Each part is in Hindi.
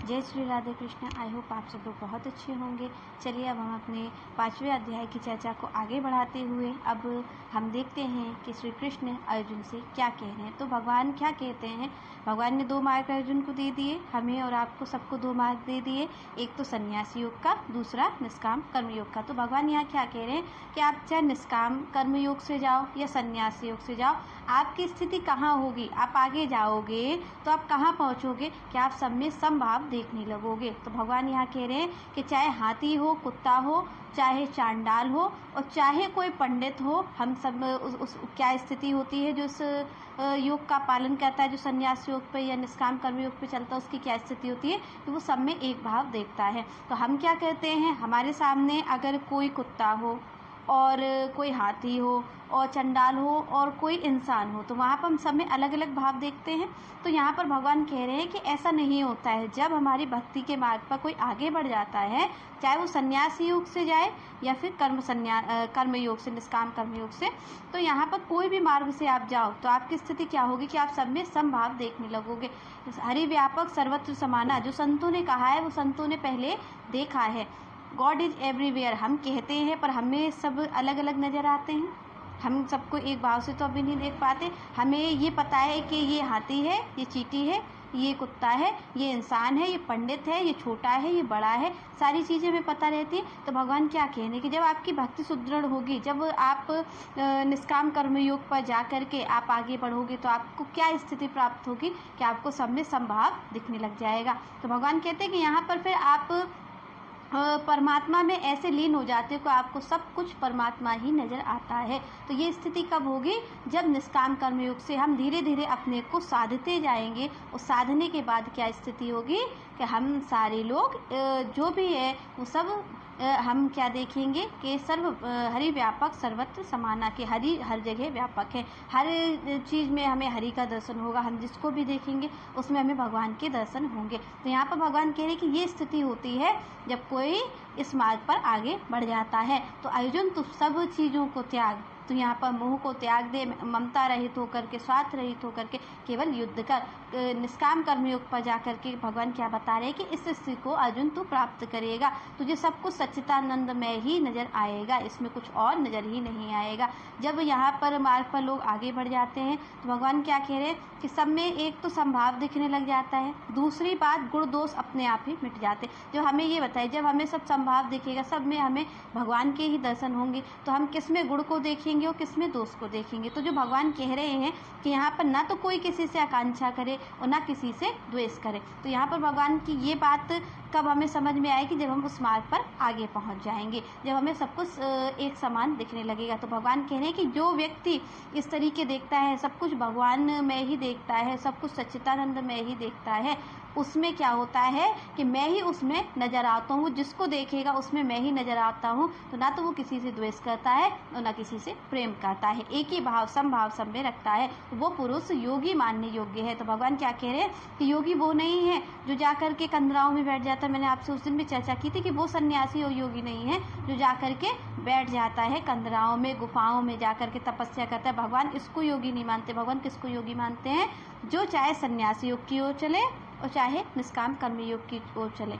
जय श्री राधे कृष्ण। आई होप आप सब लोग बहुत अच्छे होंगे। चलिए अब हम अपने 5वें अध्याय की चर्चा को आगे बढ़ाते हुए अब हम देखते हैं कि श्री कृष्ण अर्जुन से क्या कह रहे हैं। तो भगवान क्या कहते हैं, भगवान ने 2 मार्ग अर्जुन को दे दिए, हमें और आपको सबको 2 मार्ग दे दिए, एक तो संन्यासी योग का, दूसरा निष्काम कर्मयोग का। तो भगवान यहाँ क्या कह रहे हैं कि आप चाहे निष्काम कर्मयोग से जाओ या संन्यासी योग से जाओ, आपकी स्थिति कहाँ होगी, आप आगे जाओगे तो आप कहाँ पहुँचोगे कि आप सब में समभाव देखने लगोगे। तो भगवान यहाँ कह रहे हैं कि चाहे हाथी हो, कुत्ता हो, चाहे चांडाल हो और चाहे कोई पंडित हो, हम सब उस क्या स्थिति होती है जो इस योग का पालन करता है, जो संन्यास योग पे या निष्काम कर्म योग पे चलता है, उसकी क्या स्थिति होती है कि वो सब में एक भाव देखता है। तो हम क्या कहते हैं, हमारे सामने अगर कोई कुत्ता हो और कोई हाथी हो और चंडाल हो और कोई इंसान हो, तो वहाँ पर हम सब में अलग अलग भाव देखते हैं। तो यहाँ पर भगवान कह रहे हैं कि ऐसा नहीं होता है। जब हमारी भक्ति के मार्ग पर कोई आगे बढ़ जाता है, चाहे वो संन्यास योग से जाए या फिर कर्म योग से, निष्काम कर्म योग से, तो यहाँ पर कोई भी मार्ग से आप जाओ तो आपकी स्थिति क्या होगी कि आप सब में समभाव देखने लगोगे। हरि व्यापक सर्वत्र समाना जो संतों ने कहा है, वो संतों ने पहले देखा है। गॉड इज एवरीवेयर हम कहते हैं, पर हमें सब अलग अलग नज़र आते हैं। हम सबको एक भाव से तो अभी नहीं देख पाते। हमें ये पता है कि ये हाथी है, ये चींटी है, ये कुत्ता है, ये इंसान है, ये पंडित है, ये छोटा है, ये बड़ा है, सारी चीज़ें हमें पता रहती हैं। तो भगवान क्या कहने कि जब आपकी भक्ति सुदृढ़ होगी, जब आप निष्काम कर्मयोग पर जा करके आप आगे बढ़ोगे, तो आपको क्या स्थिति प्राप्त होगी कि आपको सब में समभाव दिखने लग जाएगा। तो भगवान कहते हैं कि यहाँ पर फिर आप परमात्मा में ऐसे लीन हो जाते हो कि आपको सब कुछ परमात्मा ही नज़र आता है। तो ये स्थिति कब होगी, जब निष्काम कर्मयोग से हम धीरे धीरे अपने को साधते जाएंगे। और साधने के बाद क्या स्थिति होगी कि हम सारे लोग जो भी है वो सब हम क्या देखेंगे कि हरि व्यापक सर्वत्र समाना, के हरि हर जगह व्यापक है, हर चीज़ में हमें हरि का दर्शन होगा। हम जिसको भी देखेंगे उसमें हमें भगवान के दर्शन होंगे। तो यहाँ पर भगवान कह रहे हैं कि ये स्थिति होती है जब कोई इस मार्ग पर आगे बढ़ जाता है। तो अर्जुन तू सब चीज़ों को त्याग, तो यहाँ पर मोह को त्याग दे, ममता रहित होकर के, स्वार्थ रहित होकर के केवल युद्ध कर। निष्काम कर्मयोग पर जाकर के भगवान क्या बता रहे हैं कि इस स्थिति को अर्जुन तू प्राप्त करेगा, तुझे सब कुछ सच्चिदानंद में ही नजर आएगा, इसमें कुछ और नजर ही नहीं आएगा। जब यहाँ पर मार्ग पर लोग आगे बढ़ जाते हैं तो भगवान क्या कह रहे हैं कि सब में एक तो संभाव दिखने लग जाता है, दूसरी बात गुण दोष अपने आप ही मिट जाते हैं। जो हमें ये बताए, जब हमें सब संभाव दिखेगा, सब में हमें भगवान के ही दर्शन होंगे, तो हम किस में गुण को देखेंगे और किस में दोष को देखेंगे। तो जो भगवान कह रहे हैं कि यहाँ पर ना तो कोई किसी से आकांक्षा करे और ना किसी से द्वेष करे। तो यहाँ पर भगवान की ये बात कब हमें समझ में आएगी, जब हम उस मार्ग पर आगे पहुँच जाएंगे, जब हमें सब कुछ एक समान दिखने लगेगा। तो भगवान कह रहे हैं कि जो व्यक्ति इस तरीके देखता है, सब कुछ भगवान में ही देखता है, सब कुछ सच्चिदानंद में ही देखता है, उसमें क्या होता है कि मैं ही उसमें नजर आता हूँ, जिसको देखेगा उसमें मैं ही नजर आता हूँ। तो ना तो वो किसी से द्वेष करता है और ना किसी से प्रेम करता है, एक ही भाव समभाव सब में रखता है, वो पुरुष योगी मानने योग्य है। तो भगवान क्या कह रहे हैं कि योगी वो नहीं है जो जाकर के कंदराओं में बैठ जाता है। मैंने आपसे उस दिन भी चर्चा की थी कि वो सन्यासी और योगी नहीं है जो जाकर के बैठ जाता है कंदराओं में, गुफाओं में जाकर के तपस्या करता है। भगवान इसको योगी नहीं मानते। भगवान किसको योगी मानते हैं, जो चाहे सन्यासी योग की ओर चले और चाहे निष्काम कर्मयोग की ओर चले,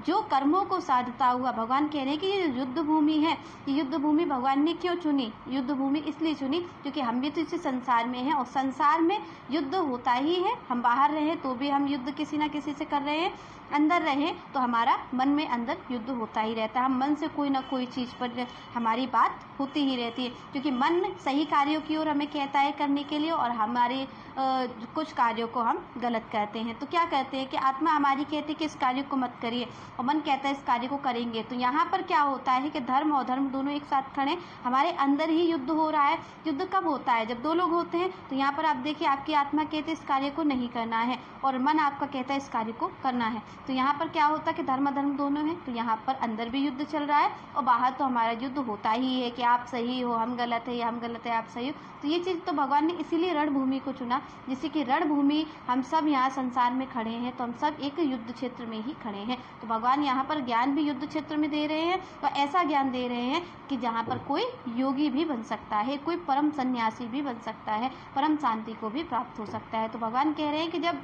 जो कर्मों को साधता हुआ। भगवान कह रहे हैं कि ये युद्ध भूमि है, ये युद्ध भूमि भगवान ने क्यों चुनी, युद्ध भूमि इसलिए चुनी क्योंकि हम भी तो इसी संसार में हैं और संसार में युद्ध होता ही है। हम बाहर रहे तो भी हम युद्ध किसी ना किसी से कर रहे हैं, अंदर रहे तो हमारा मन में अंदर युद्ध होता ही रहता है। हम मन से कोई ना कोई चीज़ पर हमारी बात होती ही रहती है, क्योंकि मन सही कार्यों की ओर हमें कहता है करने के लिए और हमारे कुछ कार्यों को हम गलत करते हैं। तो क्या कहते हैं कि आत्मा हमारी कहती है कि इस कार्य को मत करिए और मन कहता है इस कार्य को करेंगे। तो यहाँ पर क्या होता है कि धर्म और धर्म दोनों एक साथ खड़े, हमारे अंदर ही युद्ध हो रहा है। युद्ध कब होता है, जब 2 लोग होते हैं। तो यहाँ पर आप देखिए, आपकी आत्मा कहती है इस कार्य को नहीं करना है और मन आपका कहता है इस कार्य को करना है। तो यहाँ पर क्या होता है कि धर्म धर्म दोनों हैं। तो यहाँ पर अंदर भी युद्ध चल रहा है और बाहर तो हमारा युद्ध होता ही है कि आप सही हो, हम गलत है, या हम गलत है, आप सही हो। तो ये चीज़ तो भगवान ने इसीलिए रणभूमि को चुना, जिससे कि रणभूमि हम सब यहाँ संसार में खड़े हैं तो हम सब एक युद्ध क्षेत्र में ही खड़े हैं। तो भगवान यहाँ पर ज्ञान भी युद्ध क्षेत्र में दे रहे हैं, तो ऐसा ज्ञान दे रहे हैं कि जहाँ पर कोई योगी भी बन सकता है, कोई परम सन्यासी भी बन सकता है, परम शांति को भी प्राप्त हो सकता है। तो भगवान कह रहे हैं कि जब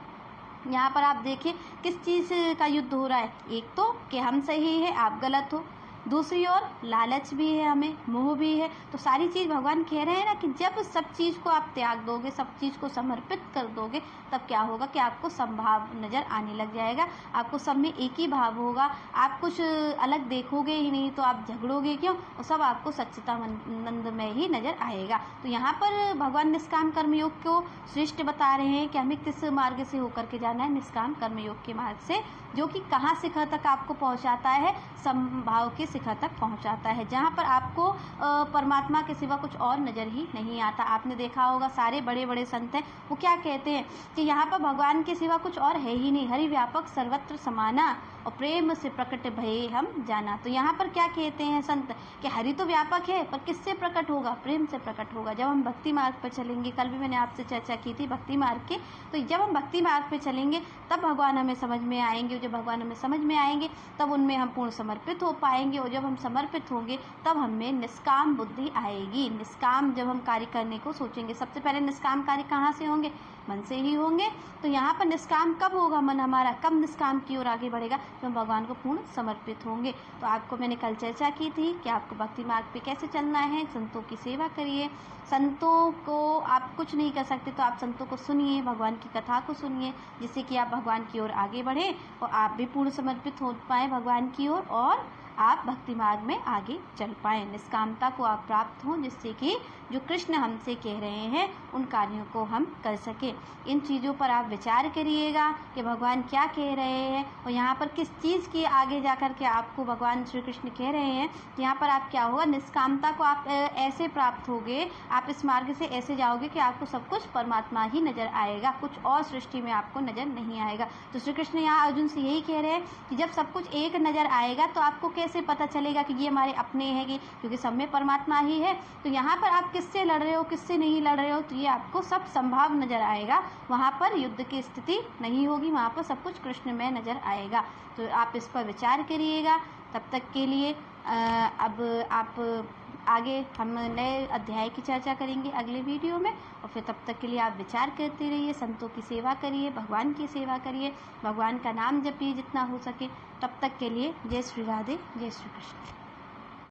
यहाँ पर आप देखिए किस चीज़ का युद्ध हो रहा है। एक तो कि हम सही है आप गलत हो, दूसरी ओर लालच भी है, हमें मोह भी है। तो सारी चीज़ भगवान कह रहे हैं ना कि जब सब चीज़ को आप त्याग दोगे, सब चीज़ को समर्पित कर दोगे, तब क्या होगा कि आपको समभाव नज़र आने लग जाएगा। आपको सब में एक ही भाव होगा, आप कुछ अलग देखोगे ही नहीं, तो आप झगड़ोगे क्यों, और सब आपको सच्चिदानंद में ही नज़र आएगा। तो यहाँ पर भगवान निष्काम कर्मयोग को श्रेष्ठ बता रहे हैं कि हमें किस मार्ग से होकर के जाना है, निष्काम कर्मयोग के मार्ग से, जो कि कहाँ शिखर तक आपको पहुँचाता है, समभाव के शिखर तक पहुँचाता है, जहाँ पर आपको परमात्मा के सिवा कुछ और नज़र ही नहीं आता। आपने देखा होगा सारे बड़े बड़े संत हैं, वो क्या कहते हैं कि यहाँ पर भगवान के सिवा कुछ और है ही नहीं, हरि व्यापक सर्वत्र समाना और प्रेम से प्रकट भये हम जाना। तो यहाँ पर क्या कहते हैं संत कि हरि तो व्यापक है, पर किससे प्रकट होगा, प्रेम से प्रकट होगा। जब हम भक्ति मार्ग पर चलेंगे, कल भी मैंने आपसे चर्चा की थी भक्ति मार्ग के, तो जब हम भक्ति मार्ग पर चलेंगे तब भगवान हमें समझ में आएंगे, जब भगवान हमें समझ में आएंगे तब उनमें हम पूर्ण समर्पित हो पाएंगे, और जब हम समर्पित होंगे तब हमें निष्काम बुद्धि आएगी। निष्काम जब हम कार्य करने को सोचेंगे, सबसे पहले निष्काम कार्य कहाँ से होंगे, मन से ही होंगे। तो यहाँ पर निष्काम कब होगा मन हमारा, कब निष्काम की ओर आगे बढ़ेगा, जब हम भगवान को पूर्ण समर्पित होंगे। तो आपको मैंने कल चर्चा की थी कि आपको भक्ति मार्ग पे कैसे चलना है। संतों की सेवा करिए, संतों को आप कुछ नहीं कर सकते तो आप संतों को सुनिए, भगवान की कथा को सुनिए, जिससे कि आप भगवान की ओर आगे बढ़े और आप भी पूर्ण समर्पित हो पाए भगवान की ओर, और आप भक्ति मार्ग में आगे चल पाएँ, निष्कामता को आप प्राप्त हों, जिससे कि जो कृष्ण हमसे कह रहे हैं उन कार्यों को हम कर सकें। इन चीज़ों पर आप विचार करिएगा कि भगवान क्या कह रहे हैं, और यहाँ पर किस चीज़ की आगे जाकर के आपको भगवान श्री कृष्ण कह रहे हैं। यहाँ पर आप क्या होगा, निष्कामता को आप ऐसे प्राप्त होगे, आप इस मार्ग से ऐसे जाओगे कि आपको सब कुछ परमात्मा ही नज़र आएगा, कुछ और सृष्टि में आपको नज़र नहीं आएगा। तो श्री कृष्ण यहाँ अर्जुन से यही कह रहे हैं कि जब सब कुछ एक नज़र आएगा तो आपको कैसे पता चलेगा कि ये हमारे अपने हैं, क्योंकि सब में परमात्मा ही है। तो यहाँ पर आप किससे लड़ रहे हो, किससे नहीं लड़ रहे हो, तो ये आपको सब संभाव नज़र आएगा। वहाँ पर युद्ध की स्थिति नहीं होगी, वहाँ पर सब कुछ कृष्ण में नज़र आएगा। तो आप इस पर विचार करिएगा। तब तक के लिए अब आप आगे हम नए अध्याय की चर्चा करेंगे अगले वीडियो में, और फिर तब तक के लिए आप विचार करते रहिए, संतों की सेवा करिए, भगवान की सेवा करिए, भगवान का नाम जपिए जितना हो सके। तब तक के लिए जय श्री राधे, जय श्री कृष्ण।